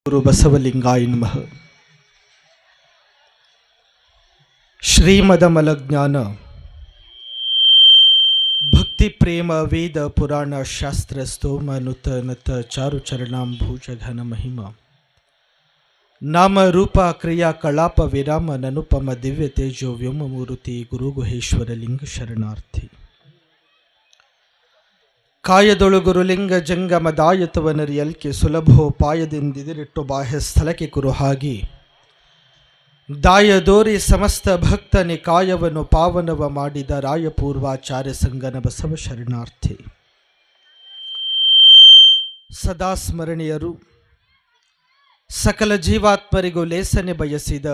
ಗುರು ಬಸವಲಿಂಗಾಯ ನಮಃ. ಶ್ರೀಮದಮಲಜ್ಞಾನ ಭಕ್ತಿ ಪ್ರೇಮ ವೇದ ಪುರಾಣ ಶಾಸ್ತ್ರ ಸ್ತೋಮ ನುತ ನತ ಚಾರು ಚರಣಾಂಭೂಜ ಘನ ಮಹಿಮ ನಾಮ ರೂಪ ಕ್ರಿಯಾ ಕಲಾಪ ವಿರಾಮ ನನುಪಮ ದಿವ್ಯ ತೇಜೋ ವ್ಯೋಮ ಮೂರುತಿ ಗುರು ಗುಹೇಶ್ವರ ಲಿಂಗ ಶರಣಾರ್ಥಿ. ಕಾಯದೊಳು ಗುರುಲಿಂಗ ಜಂಗಮ ದಾಯತವನರಿಯಲ್ಕೆ ಸುಲಭೋಪಾಯದಿಂದಿರಿಟ್ಟು ಬಾಹ್ಯ ಸ್ಥಳಕ್ಕೆ ಕುರುಹಾಗಿ ದಾಯದೋರಿ ಸಮಸ್ತ ಭಕ್ತ ನಿಕಾಯವನ್ನು ಪಾವನವ ಮಾಡಿದ ರಾಯಪೂರ್ವಾಚಾರ್ಯ ಸಂಗನ ಬಸವ ಶರಣಾರ್ಥಿ. ಸದಾ ಸ್ಮರಣೀಯರು, ಸಕಲ ಜೀವಾತ್ಮರಿಗೂ ಲೇಸನೆ ಬಯಸಿದ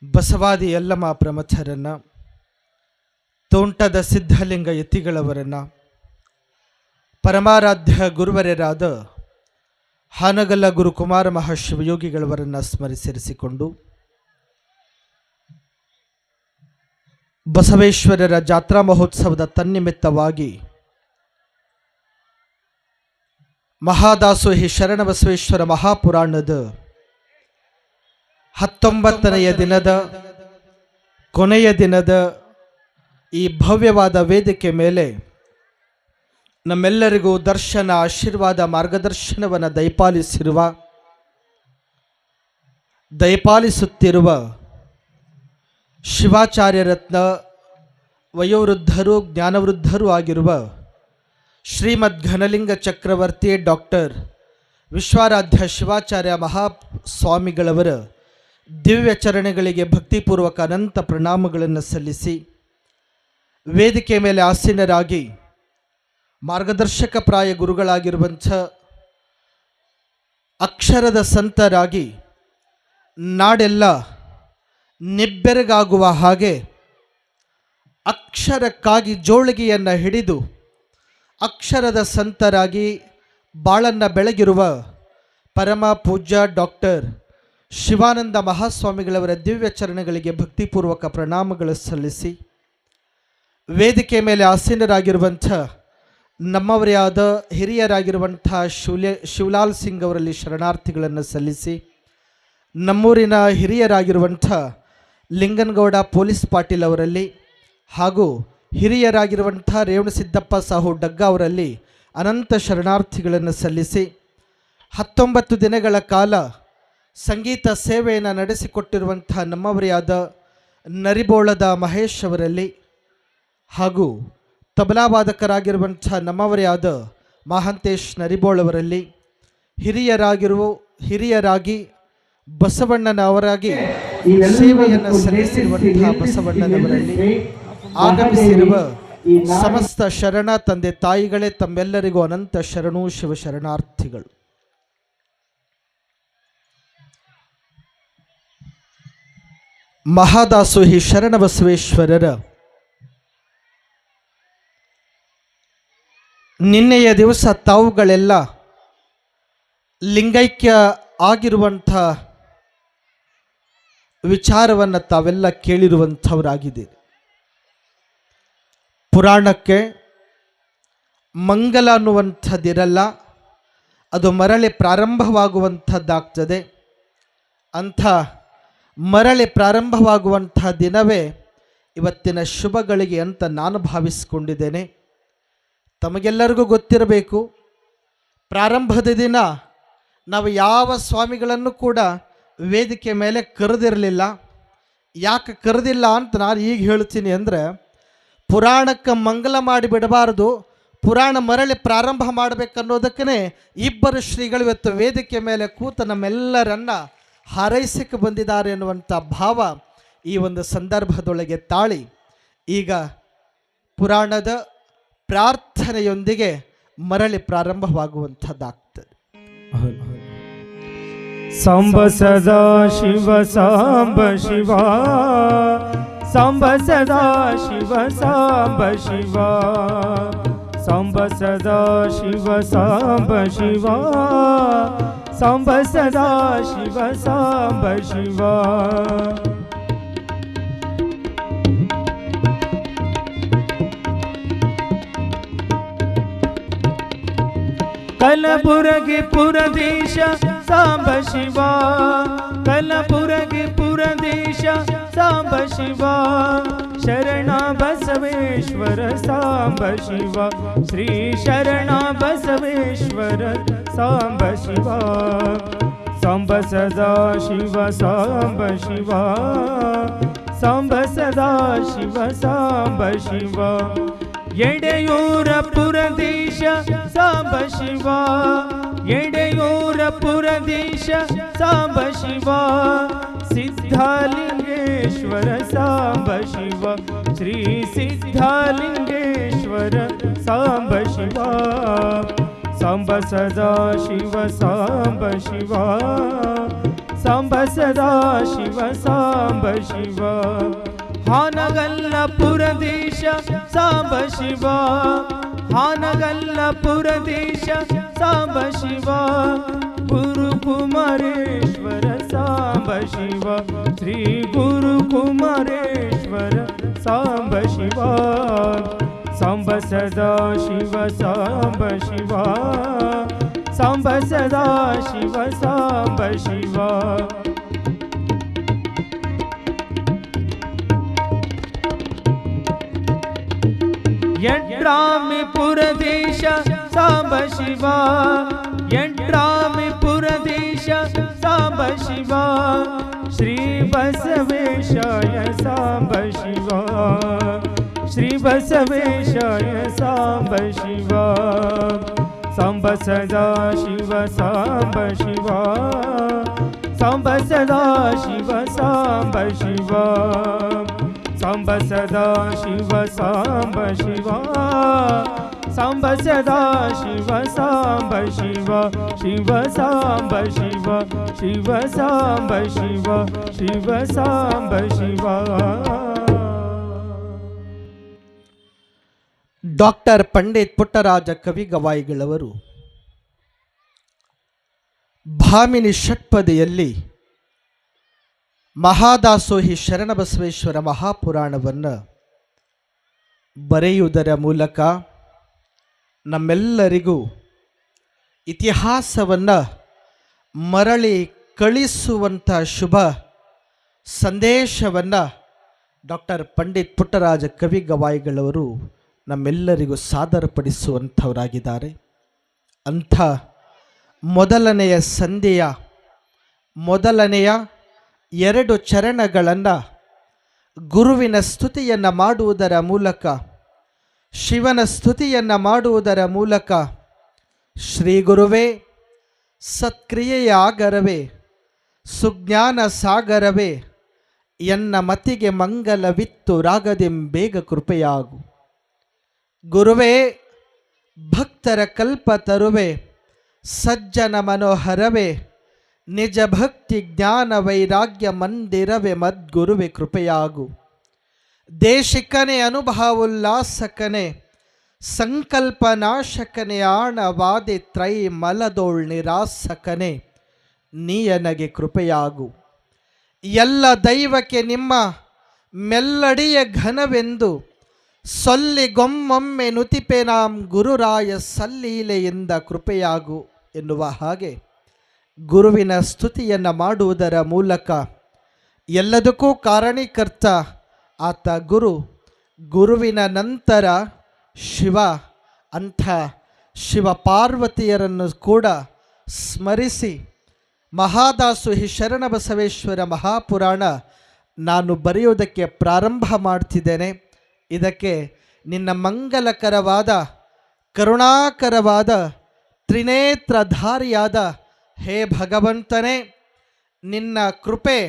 ಬಸವಾದಿ ಯಲ್ಲಮ ಪ್ರಮಥರನ್ನ, ತೋಂಟದ ಸಿದ್ಧಲಿಂಗ ಯತಿಗಳವರನ್ನ, ಪರಮಾರಾಧ್ಯ ಗುರುವರ್ಯರಾದ ಹಾನಗಲ್ಲ ಗುರುಕುಮಾರ ಮಹಾಶಿವಯೋಗಿಗಳವರನ್ನು ಸ್ಮರಿಸಿರಿಸಿಕೊಂಡು ಬಸವೇಶ್ವರರ ಜಾತ್ರಾ ಮಹೋತ್ಸವದ ತನ್ನಿಮಿತ್ತವಾಗಿ ಮಹಾದಾಸೋಹಿ ಶರಣಬಸವೇಶ್ವರ ಮಹಾಪುರಾಣದ 19ನೆಯ ದಿನದ ಕೊನೆಯ ದಿನದ ಈ ಭವ್ಯವಾದ ವೇದಿಕೆ ಮೇಲೆ ನಮ್ಮೆಲ್ಲರಿಗೂ ದರ್ಶನ, ಆಶೀರ್ವಾದ, ಮಾರ್ಗದರ್ಶನವನ್ನು ದಯಪಾಲಿಸುತ್ತಿರುವ ಶಿವಾಚಾರ್ಯ ರತ್ನ ವಯೋವೃದ್ಧರು, ಜ್ಞಾನವೃದ್ಧರು ಆಗಿರುವ ಶ್ರೀಮದ್ ಘನಲಿಂಗ ಚಕ್ರವರ್ತಿ ಡಾಕ್ಟರ್ ವಿಶ್ವಾರಾಧ್ಯ ಶಿವಾಚಾರ್ಯ ಮಹಾಸ್ವಾಮಿಗಳವರ ದಿವ್ಯ ಚರಣಗಳಿಗೆ ಭಕ್ತಿಪೂರ್ವಕ ಅನಂತ ಪ್ರಣಾಮಗಳನ್ನು ಸಲ್ಲಿಸಿ, ವೇದಿಕೆ ಮೇಲೆ ಆಸೀನರಾಗಿ ಮಾರ್ಗದರ್ಶಕ ಪ್ರಾಯ ಗುರುಗಳಾಗಿರುವಂಥ ಅಕ್ಷರದ ಸಂತರಾಗಿ ನಾಡೆಲ್ಲ ನಿಬ್ಬೆರಗಾಗುವ ಹಾಗೆ ಅಕ್ಷರಕ್ಕಾಗಿ ಜೋಳಿಗೆಯನ್ನು ಹಿಡಿದು ಅಕ್ಷರದ ಸಂತರಾಗಿ ಬಾಳನ್ನು ಬೆಳಗಿರುವ ಪರಮ ಪೂಜ್ಯ ಡಾಕ್ಟರ್ ಶಿವಾನಂದ ಮಹಾಸ್ವಾಮಿಗಳವರ ದಿವ್ಯ ಚರಣಗಳಿಗೆ ಭಕ್ತಿಪೂರ್ವಕ ಪ್ರಣಾಮಗಳು ಸಲ್ಲಿಸಿ, ವೇದಿಕೆ ಮೇಲೆ ಆಸೀನರಾಗಿರುವಂಥ ನಮ್ಮವರೇ ಆದ ಹಿರಿಯರಾಗಿರುವಂಥ ಶಿವಲಾಲ್ ಸಿಂಗ್ ಅವರಲ್ಲಿ ಶರಣಾರ್ಥಿಗಳನ್ನು ಸಲ್ಲಿಸಿ, ನಮ್ಮೂರಿನ ಹಿರಿಯರಾಗಿರುವಂಥ ಲಿಂಗನಗೌಡ ಪೊಲೀಸ್ ಪಾಟೀಲ್ ಅವರಲ್ಲಿ ಹಾಗೂ ಹಿರಿಯರಾಗಿರುವಂಥ ರೇವಣಸಿದ್ದಪ್ಪ ಸಾಹು ಡಗ್ಗ ಅವರಲ್ಲಿ ಅನಂತ ಶರಣಾರ್ಥಿಗಳನ್ನು ಸಲ್ಲಿಸಿ, 19 ದಿನಗಳ ಕಾಲ ಸಂಗೀತ ಸೇವೆಯನ್ನು ನಡೆಸಿಕೊಟ್ಟಿರುವಂಥ ನಮ್ಮವರೇ ಆದ ನರಿಬೋಳದ ಮಹೇಶ್ ಅವರಲ್ಲಿ ಹಾಗೂ ತಬಲಾವಾದಕರಾಗಿರುವಂಥ ನಮ್ಮವರೇ ಆದ ಮಹಾಂತೇಶ್ ನರಿಬೋಳವರಲ್ಲಿ ಹಿರಿಯರಾಗಿ ಬಸವಣ್ಣನವರಾಗಿ ಸೇವೆಯನ್ನು ಸಲ್ಲಿಸಿರುವಂತಹ ಬಸವಣ್ಣನವರಲ್ಲಿ ಆಗಮಿಸಿರುವ ಸಮಸ್ತ ಶರಣ ತಂದೆ ತಾಯಿಗಳೇ, ತಮ್ಮೆಲ್ಲರಿಗೂ ಅನಂತ ಶರಣು ಶಿವ ಶರಣಾರ್ಥಿಗಳು. ಮಹಾದಾಸೋಹಿ ಶರಣಬಸವೇಶ್ವರರ ನಿನ್ನೆಯ ದಿವಸ ತಾವುಗಳೆಲ್ಲ ಲಿಂಗೈಕ್ಯ ಆಗಿರುವಂಥ ವಿಚಾರವನ್ನು ತಾವೆಲ್ಲ ಕೇಳಿರುವಂಥವರಾಗಿದ್ದೀರಿ. ಪುರಾಣಕ್ಕೆ ಮಂಗಲ ಅನ್ನುವಂಥದ್ದಿರಲ್ಲ, ಅದು ಮರಳಿ ಪ್ರಾರಂಭವಾಗುವಂಥದ್ದಾಗ್ತದೆ. ಅಂಥ ಮರಳಿ ಪ್ರಾರಂಭವಾಗುವಂಥ ದಿನವೇ ಇವತ್ತಿನ ಶುಭಗಳಿಗೆ ಅಂತ ನಾನು ಭಾವಿಸಿಕೊಂಡಿದ್ದೇನೆ. ತಮಗೆಲ್ಲರಿಗೂ ಗೊತ್ತಿರಬೇಕು, ಪ್ರಾರಂಭದ ದಿನ ನಾವು ಯಾವ ಸ್ವಾಮಿಗಳನ್ನು ಕೂಡ ವೇದಿಕೆ ಮೇಲೆ ಕರೆದಿರಲಿಲ್ಲ. ಯಾಕೆ ಕರೆದಿಲ್ಲ ಅಂತ ನಾನು ಈಗ ಹೇಳ್ತೀನಿ ಅಂದರೆ, ಪುರಾಣಕ್ಕೆ ಮಂಗಲ ಮಾಡಿಬಿಡಬಾರ್ದು, ಪುರಾಣ ಮರಳಿ ಪ್ರಾರಂಭ ಮಾಡಬೇಕನ್ನೋದಕ್ಕೇ ಇಬ್ಬರು ಶ್ರೀಗಳು ಇವತ್ತು ವೇದಿಕೆ ಮೇಲೆ ಕೂತು ನಮ್ಮೆಲ್ಲರನ್ನ ಹಾರೈಸಕ್ಕೆ ಬಂದಿದ್ದಾರೆ ಎನ್ನುವಂಥ ಭಾವ ಈ ಒಂದು ಸಂದರ್ಭದೊಳಗೆ ತಾಳಿ ಈಗ ಪುರಾಣದ ಪ್ರಾರ್ಥನೆಯೊಂದಿಗೆ ಮರಳಿ ಪ್ರಾರಂಭವಾಗುವಂಥದ್ದಾಗ್ತದೆ. ಸಾಂಬ ಸದಾ ಶಿವ ಸಾಂಬ ಶಿವ, ಸಾಂಬ ಸದಾ ಶಿವ ಸಾಂಬ ಶಿವ, ಸಾಂಬ ಸದಾ ಶಿವ ಸಾಂಬ ಶಿವ, ಸಾಂಬ ಸದಾ ಶಿವ ಸಾಂಬ ಶಿವ. ಕಲಬುರಗಿ ಪುರದೇಶ ಸಾಂಬ ಶಿವ ಕಲಬುರಗಿ ಪುರದೇಶ ಸಾಂಬ ಶಿವ ಶರಣ ಬಸವೇಶ್ವರ ಸಾಂಬ ಶಿವ ಶ್ರೀ ಶರಣ ಬಸವೇಶ್ವರ ಸಾಂಬ ಶಿವ ಸಾಂಬ ಸದಾ ಶಿವ ಸಾಂಬ ಶಿವ ಸಾಂಬ ಸದಾ ಶಿವ ಸಾಂಬ ಶಿವ ಎಡೆಯೂರ ಪುರದೇಶ ಸಾಂಬ ಶಿವ ಎಡೆಯೂರ ಪುರದೇಶ ಸಾಂಬ ಶಿವ ಸಿದ್ಧಲಿಂಗೇಶ್ವರ ಸಾಂಬ ಶಿವ ಶ್ರೀ ಸಿದ್ಧಲಿಂಗೇಶ್ವರ ಸಾಂಬ ಶಿವ ಸಾಂಬ ಸದಾ ಶಿವ ಸಾಂಬ ಶಿವ ಸಾಂಬ ಸದಾ ಶಿವ ಸಾಂಬ ಶಿವ ಹಾನಗಲ್ಲ ಪುರದೇಶ ಸಾಂಬ ಶಿವ ಹಾನಗಲ್ಲ ಪುರದೇಶ ಸಾಂಬ ಶಿವ ಗುರುಕುಮಾರೇಶ್ವರ ಸಾಂಬ ಶಿವ ಶ್ರೀ ಗುರುಕುಮಾರೇಶ್ವರ ಸಾಂಬ ಶಿವ ಸಾಂಬ ಸದಾ ಶಿವ ಸಾಂಬ ಶಿವ ಸಾಂಬ ಸದಾ ಶಿವ ಸಾಂಬ ಶಿವ ಎಂಟ್ರಾಮಿ ಪುರದೇಶ ಸಾಂಬ ಶಿವ ಎಂಟ್ರಾಮಿ ಪುರದೇಶ ಸಾಂಬ ಶಿವ ಶ್ರೀ ಬಸವೇಶಾಯ ಸಾಂಬ ಶಿವ ಶ್ರೀ ಬಸವೇಶಾಯ ಸಾಂಬ ಶಿವ ಸಾಂಬ ಸದಾ ಶಿವ ಸಾಂಬ ಶಿವ ಸಾಂಬ ಸದಾ ಶಿವ ಸಾಂಬ ಶಿವ ಸಾಂಬ ಸದಾ ಶಿವ ಸಾಂಬ ಶಿವ ಸಾಂಬ ಸದಾ ಶಿವ ಸಾಂಬ ಶಿವ ಶಿವ ಸಾಂಬ ಶಿವ ಶಿವ ಸಾಂಬ ಶಿವ ಶಿವ ಸಾಂಬ ಶಿವ. ಡಾಕ್ಟರ್ ಪಂಡಿತ್ ಪುಟ್ಟರಾಜ ಕವಿಗವಾಯಿಗಳವರು ಭಾಮಿನಿ ಷಟ್ಪದಿಯಲ್ಲಿ ಮಹಾದಾಸೋಹಿ ಶರಣಬಸವೇಶ್ವರ ಮಹಾಪುರಾಣವನ್ನು ಬರೆಯುವುದರ ಮೂಲಕ ನಮ್ಮೆಲ್ಲರಿಗೂ ಇತಿಹಾಸವನ್ನು ಮರಳಿ ಕಳಿಸುವಂಥ ಶುಭ ಸಂದೇಶವನ್ನು ಡಾಕ್ಟರ್ ಪಂಡಿತ್ ಪುಟ್ಟರಾಜ ಕವಿಗವಾಯಿಗಳವರು ನಮ್ಮೆಲ್ಲರಿಗೂ ಸಾದರಪಡಿಸುವಂಥವರಾಗಿದ್ದಾರೆ. ಅಂಥ ಮೊದಲನೆಯ ಸಂಧಿಯ ಮೊದಲನೆಯ 2 ಚರಣಗಳನ್ನು ಗುರುವಿನ ಸ್ತುತಿಯನ್ನು ಮಾಡುವುದರ ಮೂಲಕ, ಶಿವನ ಸ್ತುತಿಯನ್ನು ಮಾಡುವುದರ ಮೂಲಕ, ಶ್ರೀ ಗುರುವೇ ಸತ್ಕ್ರಿಯೆಯ ಆಗರವೇ ಸುಜ್ಞಾನ ಸಾಗರವೇ ಎನ್ನ ಮತಿಗೆ ಮಂಗಲವಿತ್ತು ರಾಗದೆಂ ಬೇಗ ಕೃಪೆಯಾಗು, ಗುರುವೇ ಭಕ್ತರ ಕಲ್ಪ ತರುವೆ ಸಜ್ಜನ ಮನೋಹರವೇ ನಿಜ ಭಕ್ತಿ ಜ್ಞಾನ ವೈರಾಗ್ಯ ಮಂದಿರವೇ ಮದ್ಗುರುವೆ ಕೃಪೆಯಾಗು, ದೇಶಿಕನೇ ಅನುಭವೋಲ್ಲಾಸಕನೇ ಸಂಕಲ್ಪನಾಶಕನೇ ಆಣವಾದಿ ತ್ರೈ ಮಲದೋಳ್ ನಿರಾಸಕನೇ ನೀಯನಗೆ ಕೃಪೆಯಾಗು, ಎಲ್ಲ ದೈವಕ್ಕೆ ನಿಮ್ಮ ಮೆಲ್ಲಡಿಯ ಘನವೆಂದು ಸೊಲ್ಲಿಗೊಮ್ಮೊಮ್ಮೆ ನುತಿಪೆ ನಾಂ ಗುರುರಾಯ ಸಲ್ಲೀಲೆಯಿಂದ ಕೃಪೆಯಾಗು ಎನ್ನುವ ಹಾಗೆ ಗುರುವಿನ ಸ್ತುತಿಯನ್ನು ಮಾಡುವುದರ ಮೂಲಕ ಎಲ್ಲದಕ್ಕೂ ಕಾರಣೀಕರ್ತ ಆತ ಗುರು, ಗುರುವಿನ ನಂತರ ಶಿವ, ಅಂಥ ಶಿವ ಪಾರ್ವತಿಯರನ್ನು ಕೂಡ ಸ್ಮರಿಸಿ ಮಹಾದಾಸೋಹಿ ಶರಣಬಸವೇಶ್ವರ ಮಹಾಪುರಾಣ ನಾನು ಬರೆಯುವುದಕ್ಕೆ ಪ್ರಾರಂಭ ಮಾಡ್ತಿದ್ದೇನೆ. ಇದಕ್ಕೆ ನಿನ್ನ ಮಂಗಲಕರವಾದ ಕರುಣಾಕರವಾದ ತ್ರಿನೇತ್ರಧಾರಿಯಾದ ಹೇ ಭಗವಂತನೇ, ನಿನ್ನ ಕೃಪೆ,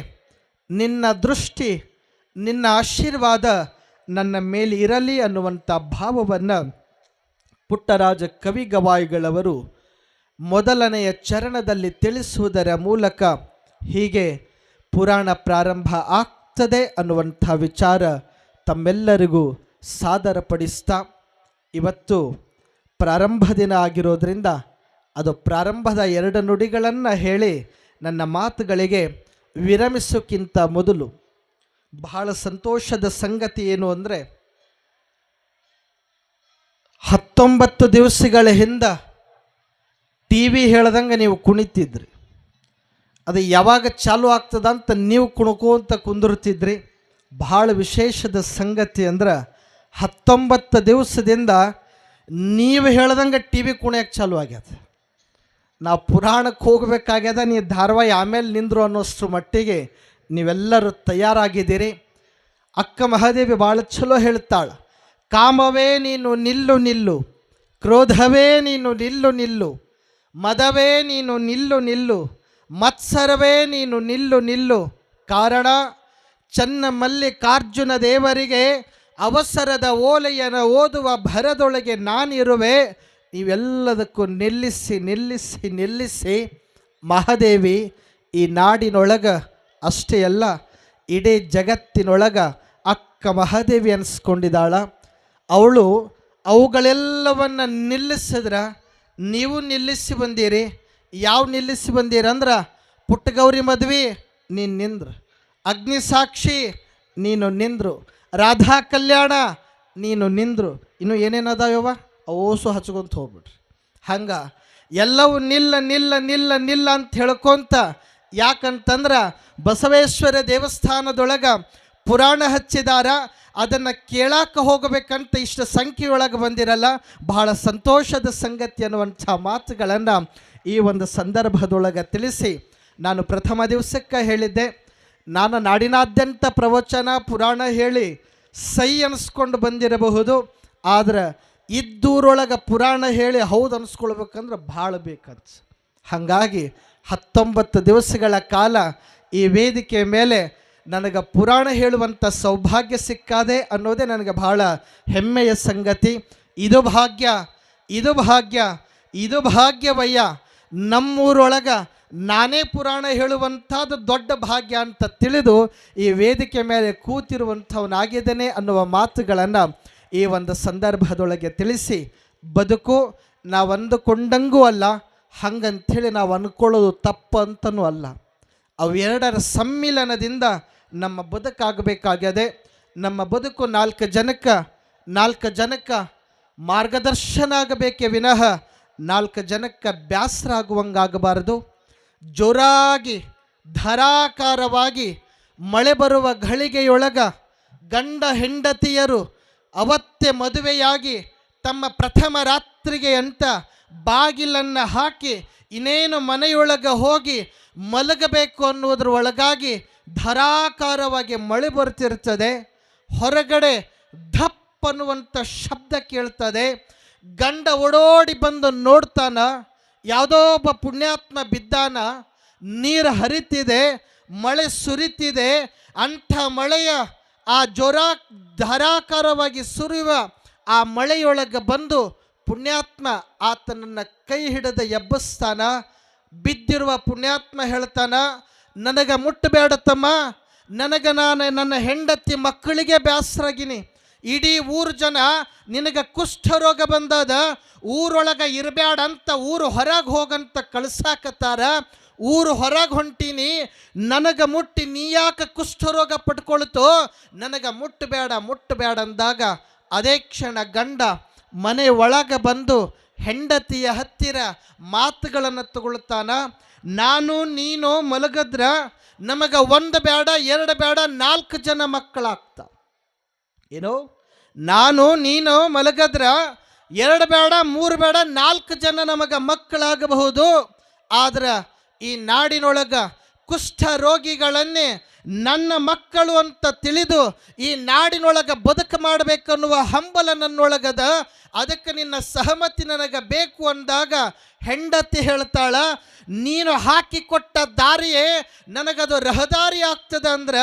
ನಿನ್ನ ದೃಷ್ಟಿ, ನಿನ್ನ ಆಶೀರ್ವಾದ ನನ್ನ ಮೇಲೆ ಇರಲಿ ಅನ್ನುವಂಥ ಭಾವವನ್ನು ಪುಟ್ಟರಾಜ ಕವಿಗವಾಯಿಗಳವರು ಮೊದಲನೆಯ ಚರಣದಲ್ಲಿ ತಿಳಿಸುವುದರ ಮೂಲಕ ಹೀಗೆ ಪುರಾಣ ಪ್ರಾರಂಭ ಆಗ್ತದೆ ಅನ್ನುವಂಥ ವಿಚಾರ ತಮ್ಮೆಲ್ಲರಿಗೂ ಸಾದರಪಡಿಸ್ತಾ, ಇವತ್ತು ಪ್ರಾರಂಭ ದಿನ ಆಗಿರೋದ್ರಿಂದ ಅದು ಪ್ರಾರಂಭದ 2 ನುಡಿಗಳನ್ನು ಹೇಳಿ ನನ್ನ ಮಾತುಗಳಿಗೆ ವಿರಮಿಸೋಕ್ಕಿಂತ ಮೊದಲು ಬಹಳ ಸಂತೋಷದ ಸಂಗತಿ ಏನು ಅಂದರೆ, 19 ದಿವಸಗಳ ಹಿಂದೆ ಟಿ ವಿ ಹೇಳ್ದಂಗೆ ನೀವು ಕುಣಿತಿದ್ರಿ. ಅದು ಯಾವಾಗ ಚಾಲು ಆಗ್ತದಂತ ನೀವು ಕುಣ್ಕೋಂತ ಕುಂದಿರ್ತಿದ್ರಿ. ಭಾಳ ವಿಶೇಷದ ಸಂಗತಿ ಅಂದ್ರೆ 19 ದಿವಸದಿಂದ ನೀವು ಹೇಳ್ದಂಗೆ ಟಿ ವಿ ಕುಣಿಯಕ್ಕೆ ಚಾಲು ಆಗ್ಯದ. ನಾವು ಪುರಾಣಕ್ಕೆ ಹೋಗಬೇಕಾಗ್ಯದ, ನೀವು ಧಾರಾವಾಹಿ ಆಮೇಲೆ ನಿಂದರು ಅನ್ನೋಷ್ಟ್ರ ಮಟ್ಟಿಗೆ ನೀವೆಲ್ಲರೂ ತಯಾರಾಗಿದ್ದೀರಿ. ಅಕ್ಕ ಮಹಾದೇವಿ ಭಾಳ ಚಲೋ ಹೇಳ್ತಾಳೆ, ಕಾಮವೇ ನೀನು ನಿಲ್ಲು ನಿಲ್ಲು, ಕ್ರೋಧವೇ ನೀನು ನಿಲ್ಲು ನಿಲ್ಲು, ಮದವೇ ನೀನು ನಿಲ್ಲು ನಿಲ್ಲು, ಮತ್ಸರವೇ ನೀನು ನಿಲ್ಲು ನಿಲ್ಲು. ಕಾರಣ ಚನ್ನ ಮಲ್ಲಿಕಾರ್ಜುನ ದೇವರಿಗೆ ಅವಸರದ ಓಲೆಯನ್ನು ಓದುವ ಭರದೊಳಗೆ ನಾನಿರುವೆ. ನೀವೆಲ್ಲದಕ್ಕೂ ನಿಲ್ಲಿಸಿ ನಿಲ್ಲಿಸಿ ನಿಲ್ಲಿಸಿ ಮಹಾದೇವಿ ಈ ನಾಡಿನೊಳಗ ಅಷ್ಟೇ ಅಲ್ಲ, ಇಡೀ ಜಗತ್ತಿನೊಳಗ ಅಕ್ಕ ಮಹಾದೇವಿ ಅನಿಸ್ಕೊಂಡಿದ್ದಾಳ. ಅವಳು ಅವುಗಳೆಲ್ಲವನ್ನು ನಿಲ್ಲಿಸಿದ್ರ ನೀವು ನಿಲ್ಲಿಸಿ ಬಂದೀರಿ. ಯಾವ ನಿಲ್ಲಿಸಿ ಬಂದೀರಂದ್ರೆ, ಪುಟ್ಟಗೌರಿ ಮದ್ವೆ ನೀನು ನಿಂದ್ರು, ಅಗ್ನಿ ಸಾಕ್ಷಿ ನೀನು ನಿಂದ್ರು, ರಾಧಾ ಕಲ್ಯಾಣ ನೀನು ನಿಂದ್ರು, ಇನ್ನು ಏನೇನದಾಯವ ಓಸು ಹಚ್ಕೊಂತ ಹೋಗ್ಬಿಡ್ರಿ. ಹಂಗೆ ಎಲ್ಲವೂ ನಿಲ್ಲ ನಿಲ್ಲ ನಿಲ್ಲ ನಿಲ್ಲ ಅಂತ ಹೇಳ್ಕೊಂತ, ಯಾಕಂತಂದ್ರೆ ಬಸವೇಶ್ವರ ದೇವಸ್ಥಾನದೊಳಗೆ ಪುರಾಣ ಹಚ್ಚಿದಾರ, ಅದನ್ನು ಕೇಳಾಕ ಹೋಗಬೇಕಂತ ಇಷ್ಟು ಸಂಖ್ಯೆಯೊಳಗೆ ಬಂದಿರಲ್ಲ. ಬಹಳ ಸಂತೋಷದ ಸಂಗತಿ ಅನ್ನುವಂಥ ಮಾತುಗಳನ್ನು ಈ ಒಂದು ಸಂದರ್ಭದೊಳಗೆ ತಿಳಿಸಿ, ನಾನು ಪ್ರಥಮ ದಿವಸಕ್ಕೆ ಹೇಳಿದ್ದೆ, ನಾನು ನಾಡಿನಾದ್ಯಂತ ಪ್ರವಚನ ಪುರಾಣ ಹೇಳಿ ಸೈ ಅನಿಸ್ಕೊಂಡು ಬಂದಿರಬಹುದು, ಆದರೆ ಇದ್ದೂರೊಳಗೆ ಪುರಾಣ ಹೇಳಿ ಹೌದು ಅನಿಸ್ಕೊಳ್ಬೇಕಂದ್ರೆ ಭಾಳ ಬೇಕಂತ. ಹಾಗಾಗಿ 19 ದಿವಸಗಳ ಕಾಲ ಈ ವೇದಿಕೆ ಮೇಲೆ ನನಗೆ ಪುರಾಣ ಹೇಳುವಂಥ ಸೌಭಾಗ್ಯ ಸಿಕ್ಕಾದೆ ಅನ್ನೋದೇ ನನಗೆ ಬಹಳ ಹೆಮ್ಮೆಯ ಸಂಗತಿ. ಇದು ಭಾಗ್ಯ, ಇದು ಭಾಗ್ಯ, ಇದು ಭಾಗ್ಯವಯ್ಯ. ನಮ್ಮೂರೊಳಗೆ ನಾನೇ ಪುರಾಣ ಹೇಳುವಂಥದ್ದು ದೊಡ್ಡ ಭಾಗ್ಯ ಅಂತ ತಿಳಿದು ಈ ವೇದಿಕೆ ಮೇಲೆ ಕೂತಿರುವಂಥವನಾಗಿದ್ದೇನೆ ಅನ್ನುವ ಮಾತುಗಳನ್ನು ಈ ಒಂದು ಸಂದರ್ಭದೊಳಗೆ ತಿಳಿಸಿ, ಬದುಕು ನಾವು ಅಂದುಕೊಂಡಂಗೂ ಅಲ್ಲ, ಹಂಗಂಥೇಳಿ ನಾವು ಅಂದ್ಕೊಳ್ಳೋದು ತಪ್ಪು ಅಂತನೂ ಅಲ್ಲ. ಅವೆರಡರ ಸಮ್ಮಿಲನದಿಂದ ನಮ್ಮ ಬದುಕಾಗಬೇಕಾಗ್ಯದೆ. ನಮ್ಮ ಬದುಕು 4 ಜನಕ್ಕೆ ಮಾರ್ಗದರ್ಶನ ಆಗಬೇಕೇ ವಿನಃ 4 ಜನಕ್ಕೆ ಬ್ಯಾಸರ ಆಗುವಂಗಾಗಬಾರದು. ಜೋರಾಗಿ ಧಾರಾಕಾರವಾಗಿ ಮಳೆ ಬರುವ ಘಳಿಗೆಯೊಳಗ ಗಂಡ ಹೆಂಡತಿಯರು ಅವತ್ತೇ ಮದುವೆಯಾಗಿ ತಮ್ಮ ಪ್ರಥಮ ರಾತ್ರಿಗೆ ಅಂತ ಬಾಗಿಲನ್ನು ಹಾಕಿ ಇನ್ನೇನು ಮನೆಯೊಳಗೆ ಹೋಗಿ ಮಲಗಬೇಕು ಅನ್ನೋದ್ರ ಒಳಗಾಗಿ ಧಾರಾಕಾರವಾಗಿ ಮಳೆ ಬರ್ತಿರ್ತದೆ. ಹೊರಗಡೆ ಧಪ್ ಅನ್ನುವಂಥ ಶಬ್ದ ಕೇಳ್ತದೆ. ಗಂಡ ಓಡೋಡಿ ಬಂದು ನೋಡ್ತಾನ, ಯಾವುದೋ ಒಬ್ಬ ಪುಣ್ಯಾತ್ಮ ಬಿದ್ದಾನ, ನೀರು ಹರಿತಿದೆ, ಮಳೆ ಸುರಿತಿದೆ. ಅಂಥ ಮಳೆಯ ಆ ಧಾರಾಕಾರವಾಗಿ ಸುರಿಯುವ ಆ ಮಳೆಯೊಳಗೆ ಬಂದು ಪುಣ್ಯಾತ್ಮ ಆತನನ್ನು ಕೈ ಹಿಡಿದ ಎಬ್ಬಸ್ತಾನ. ಬಿದ್ದಿರುವ ಪುಣ್ಯಾತ್ಮ ಹೇಳ್ತಾನ, ನನಗೆ ಮುಟ್ಟಬೇಡ ತಮ್ಮ, ನಾನು ನನ್ನ ಹೆಂಡತಿ ಮಕ್ಕಳಿಗೆ ಬ್ಯಾಸರಾಗಿನಿ. ಇಡೀ ಊರು ಜನ ನಿನಗೆ ಕುಷ್ಠರೋಗ ಬಂದದ, ಊರೊಳಗೆ ಇರಬೇಡ ಅಂತ ಊರು ಹೊರಗೆ ಹೋಗಂತ ಕಳ್ಸಾಕತ್ತಾರ. ಊರು ಹೊರಗೆ ಹೊಂಟೀನಿ, ನನಗೆ ಮುಟ್ಟಿ ನೀ ಯಾಕೆ ಕುಷ್ಠರೋಗ ಪಡ್ಕೊಳ್ತೋ, ನನಗೆ ಮುಟ್ಟಬೇಡ ಅಂದಾಗ ಅದೇ ಕ್ಷಣ ಗಂಡ ಮನೆ ಒಳಗೆ ಬಂದು ಹೆಂಡತಿಯ ಹತ್ತಿರ ಮಾತುಗಳನ್ನು ತಗೊಳ್ತಾನ. ನಾನು ನೀನು ಮಲಗದ್ರ ನಮಗೆ 1 ಬೇಡ 2 ಬೇಡ 4 ಜನ ಮಕ್ಕಳಾಗ್ತಾವ. ಏನು, ನಾನು ನೀನು ಮಲಗದ್ರ 2 ಬೇಡ 3 ಬೇಡ 4 ಜನ ನಮಗೆ ಮಕ್ಕಳಾಗಬಹುದು. ಆದ್ರೆ ಈ ನಾಡಿನೊಳಗ ಕುಷ್ಠ ರೋಗಿಗಳನ್ನೇ ನನ್ನ ಮಕ್ಕಳು ಅಂತ ತಿಳಿದು ಈ ನಾಡಿನೊಳಗೆ ಬದುಕು ಮಾಡಬೇಕನ್ನುವ ಹಂಬಲ ನನ್ನೊಳಗದ. ಅದಕ್ಕೆ ನಿನ್ನ ಸಹಮತಿ ನನಗೆ ಬೇಕು ಅಂದಾಗ ಹೆಂಡತಿ ಹೇಳ್ತಾಳ, ನೀನು ಹಾಕಿಕೊಟ್ಟ ದಾರಿಯೇ ನನಗದು ರಹದಾರಿ ಆಗ್ತದೆ. ಅಂದ್ರೆ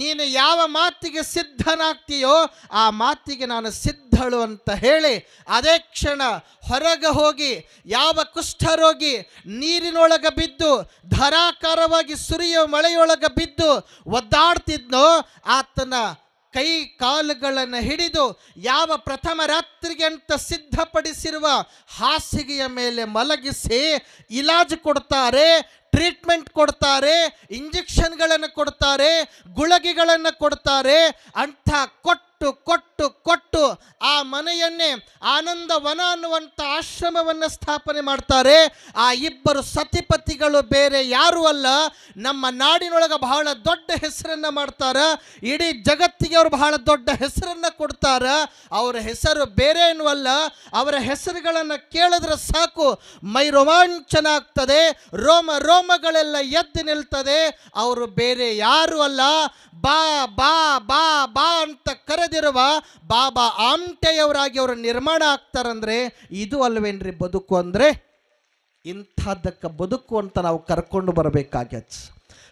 ನೀನು ಯಾವ ಮಾತಿಗೆ ಸಿದ್ಧನಾಗ್ತೀಯೋ ಆ ಮಾತಿಗೆ ನಾನು ಸಿದ್ಧಳು ಅಂತ ಹೇಳಿ ಅದೇ ಕ್ಷಣ ಹೊರಗೆ ಹೋಗಿ ಯಾವ ಕುಷ್ಠರೋಗಿ ನೀರಿನೊಳಗೆ ಬಿದ್ದು ಧಾರಾಕಾರವಾಗಿ ಸುರಿಯೋ ಮಳೆಯೊಳಗೆ ಬಿದ್ದು ಒದ್ದಾಡ್ತಿದ್ನೋ ಆತನ ಕೈ ಕಾಲುಗಳನ್ನು ಹಿಡಿದು ಯಾವ ಪ್ರಥಮ ರಾತ್ರಿಗೆ ಅಂತ ಸಿದ್ಧಪಡಿಸಿರುವ ಹಾಸಿಗೆಯ ಮೇಲೆ ಮಲಗಿಸಿ ಇಲಾಜ್ ಕೊಡ್ತಾರೆ, ಟ್ರೀಟ್ಮೆಂಟ್ ಕೊಡ್ತಾರೆ, ಇಂಜೆಕ್ಷನ್ಗಳನ್ನು ಕೊಡ್ತಾರೆ, ಗುಳಗಿಗಳನ್ನು ಕೊಡ್ತಾರೆ. ಅಂಥ ಕೊಟ್ಟ ಕೊಟ್ಟು ಕೊಟ್ಟು ಕೊಟ್ಟು ಆ ಮನೆಯನ್ನೇ ಆನಂದವನ ಅನ್ನುವಂಥ ಆಶ್ರಮವನ್ನು ಸ್ಥಾಪನೆ ಮಾಡ್ತಾರೆ. ಆ ಇಬ್ಬರು ಸತಿಪತಿಗಳು ಬೇರೆ ಯಾರೂ ಅಲ್ಲ, ನಮ್ಮ ನಾಡಿನೊಳಗೆ ಬಹಳ ದೊಡ್ಡ ಹೆಸರನ್ನು ಮಾಡ್ತಾರೆ. ಇಡೀ ಜಗತ್ತಿಗೆ ಅವರು ಬಹಳ ದೊಡ್ಡ ಹೆಸರನ್ನು ಕೊಡ್ತಾರೆ. ಅವರ ಹೆಸರು ಬೇರೆ ಏನೂ ಅಲ್ಲ, ಅವರ ಹೆಸರುಗಳನ್ನು ಕೇಳಿದ್ರೆ ಸಾಕು ಮೈ ರೋಮಾಂಚನ ಆಗ್ತದೆ, ರೋಮ ರೋಮಗಳೆಲ್ಲ ಎದ್ದು ನಿಲ್ತದೆ. ಅವರು ಬೇರೆ ಯಾರೂ ಅಲ್ಲ, ಬಾ ಬಾ ಬಾ ಬಾ ಅಂತ ಕರೆದಿರುವ ಬಾಬಾ ಆಮ್ಟೆಯವರಾಗಿ ಅವರು ನಿರ್ಮಾಣ ಆಗ್ತಾರಂದ್ರೆ ಇದು ಅಲ್ವೇನ್ರಿ ಬದುಕು ಅಂದರೆ? ಇಂಥದ್ದಕ್ಕೆ ಬದುಕು ಅಂತ ನಾವು ಕರ್ಕೊಂಡು ಬರಬೇಕಾಗ್ಯದ.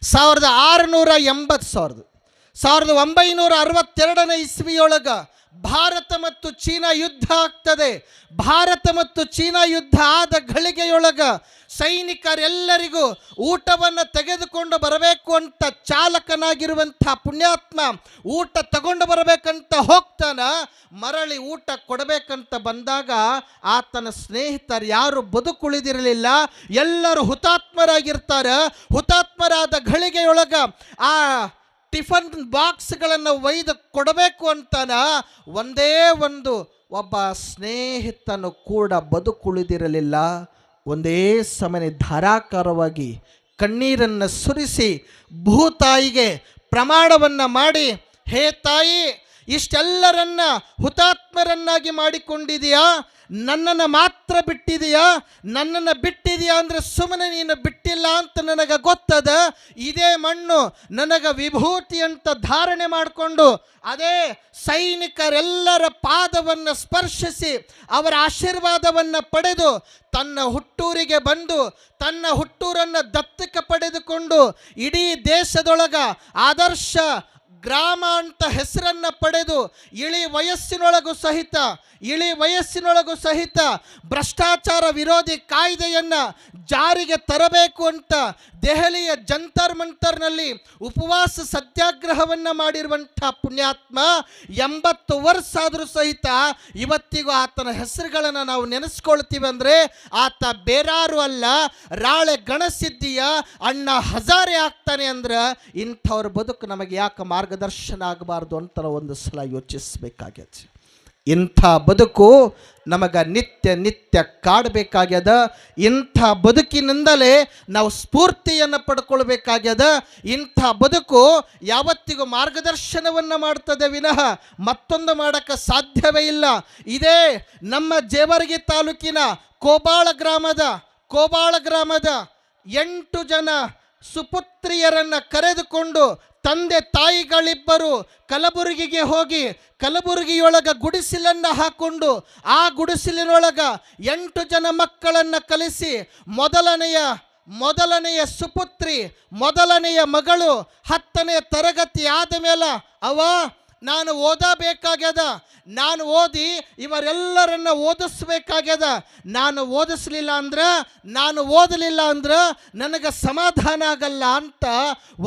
1962 ಇಸ್ವಿಯೊಳಗೆ ಭಾರತ ಮತ್ತು ಚೀನಾ ಯುದ್ಧ ಆಗ್ತದೆ. ಭಾರತ ಮತ್ತು ಚೀನಾ ಯುದ್ಧ ಆದ ಘಳಿಗೆಯೊಳಗ ಸೈನಿಕರೆಲ್ಲರಿಗೂ ಊಟವನ್ನು ತೆಗೆದುಕೊಂಡು ಬರಬೇಕು ಅಂತ ಚಾಲಕನಾಗಿರುವಂಥ ಪುಣ್ಯಾತ್ಮ ಊಟ ತಗೊಂಡು ಬರಬೇಕಂತ ಹೋಗ್ತಾನ. ಮರಳಿ ಊಟ ಕೊಡಬೇಕಂತ ಬಂದಾಗ ಆತನ ಸ್ನೇಹಿತರು ಯಾರು ಬದುಕುಳಿದಿರಲಿಲ್ಲ, ಎಲ್ಲರೂ ಹುತಾತ್ಮರಾಗಿರ್ತಾರೆ. ಹುತಾತ್ಮರಾದ ಘಳಿಗೆಯೊಳಗ ಆ ಟಿಫನ್ ಬಾಕ್ಸ್ಗಳನ್ನು ಒಯ್ದು ಕೊಡಬೇಕು ಅಂತಾನ ಒಂದೇ ಒಬ್ಬ ಸ್ನೇಹಿತನು ಕೂಡ ಬದುಕುಳಿದಿರಲಿಲ್ಲ. ಒಂದೇ ಸಮನೆ ಧಾರಾಕಾರವಾಗಿ ಕಣ್ಣೀರನ್ನು ಸುರಿಸಿ ಭೂತಾಯಿಗೆ ಪ್ರಮಾಣವನ್ನು ಮಾಡಿ, ಹೇ ತಾಯಿ, ಇಷ್ಟೆಲ್ಲರನ್ನ ಹುತಾತ್ಮರನ್ನಾಗಿ ಮಾಡಿಕೊಂಡಿದೆಯಾ, ನನ್ನನ್ನು ಮಾತ್ರ ಬಿಟ್ಟಿದೆಯಾ? ನನ್ನನ್ನು ಬಿಟ್ಟಿದೆಯಾ ಅಂದರೆ ಸುಮ್ಮನೆ ನೀನು ಬಿಟ್ಟಿಲ್ಲ ಅಂತ ನನಗೆ ಗೊತ್ತದ. ಇದೇ ಮಣ್ಣು ನನಗೆ ವಿಭೂತಿ ಅಂತ ಧಾರಣೆ ಮಾಡಿಕೊಂಡು ಅದೇ ಸೈನಿಕರೆಲ್ಲರ ಪಾದವನ್ನು ಸ್ಪರ್ಶಿಸಿ ಅವರ ಆಶೀರ್ವಾದವನ್ನು ಪಡೆದು ತನ್ನ ಹುಟ್ಟೂರಿಗೆ ಬಂದು ತನ್ನ ಹುಟ್ಟೂರನ್ನು ದತ್ತಕ್ಕೆ ಪಡೆದುಕೊಂಡು ಇಡೀ ದೇಶದೊಳಗ ಆದರ್ಶ ಗ್ರಾಮ ಅಂತ ಹೆಸರನ್ನು ಪಡೆದು ಇಳಿ ವಯಸ್ಸಿನೊಳಗೂ ಸಹಿತ ಭ್ರಷ್ಟಾಚಾರ ವಿರೋಧಿ ಕಾಯ್ದೆಯನ್ನು ಜಾರಿಗೆ ತರಬೇಕು ಅಂತ ದೆಹಲಿಯ ಜಂತರ್ ಮಂತರ್ನಲ್ಲಿ ಉಪವಾಸ ಸತ್ಯಾಗ್ರಹವನ್ನು ಮಾಡಿರುವಂಥ ಪುಣ್ಯಾತ್ಮ 80 ವರ್ಷ ಆದರೂ ಸಹಿತ ಇವತ್ತಿಗೂ ಆತನ ಹೆಸರುಗಳನ್ನು ನಾವು ನೆನೆಸ್ಕೊಳ್ತೀವಿ ಅಂದರೆ ಆತ ಬೇರಾರು ಅಲ್ಲ, ರಾಳೆ ಗಣಸಿದ್ದಿಯ ಅಣ್ಣ ಹಜಾರೆ ಆಗ್ತಾನೆ. ಅಂದ್ರೆ ಇಂಥವ್ರ ಬದುಕು ನಮಗೆ ಯಾಕೆ ಮಾರ್ಗದರ್ಶನ ಆಗಬಾರ್ದು ಅಂತ ಒಂದು ಸಲ ಯೋಚಿಸಬೇಕಾಗ್ಯದ. ಇಂಥ ಬದುಕು ನಮಗೆ ನಿತ್ಯ ಕಾಡಬೇಕಾಗ್ಯದ. ಇಂಥ ಬದುಕಿನಿಂದಲೇ ನಾವು ಸ್ಫೂರ್ತಿಯನ್ನು ಪಡ್ಕೊಳ್ಬೇಕಾಗ್ಯದ. ಇಂಥ ಬದುಕು ಯಾವತ್ತಿಗೂ ಮಾರ್ಗದರ್ಶನವನ್ನು ಮಾಡ್ತದೆ ವಿನಃ ಮತ್ತೊಂದು ಮಾಡೋಕ್ಕೆ ಸಾಧ್ಯವೇ ಇಲ್ಲ. ಇದೇ ನಮ್ಮ ಜೇವರ್ಗಿ ತಾಲೂಕಿನ ಕೋಬಾಳ ಗ್ರಾಮದ 8 ಜನ ಸುಪುತ್ರಿಯರನ್ನು ಕರೆದುಕೊಂಡು ತಂದೆ ತಾಯಿಗಳಿಬ್ಬರು ಕಲಬುರಗಿಗೆ ಹೋಗಿ ಕಲಬುರಗಿಯೊಳಗ ಗುಡಿಸಿಲನ್ನು ಹಾಕೊಂಡು ಆ ಗುಡಿಸಿಲಿನೊಳಗ 8 ಜನ ಮಕ್ಕಳನ್ನು ಕಲಿಸಿ ಮೊದಲನೆಯ ಸುಪುತ್ರಿ ಮೊದಲನೆಯ ಮಗಳು 10ನೇ ತರಗತಿ ಆದ ಮೇಲೆ ನಾನು ಓದಬೇಕಾಗ್ಯದ, ನಾನು ಓದಿ ಇವರೆಲ್ಲರನ್ನ ಓದಿಸ್ಬೇಕಾಗ್ಯದ, ನಾನು ಓದಿಸ್ಲಿಲ್ಲ ಅಂದ್ರೆ ನಾನು ಓದಲಿಲ್ಲ ಅಂದ್ರೆ ನನಗೆ ಸಮಾಧಾನ ಆಗಲ್ಲ ಅಂತ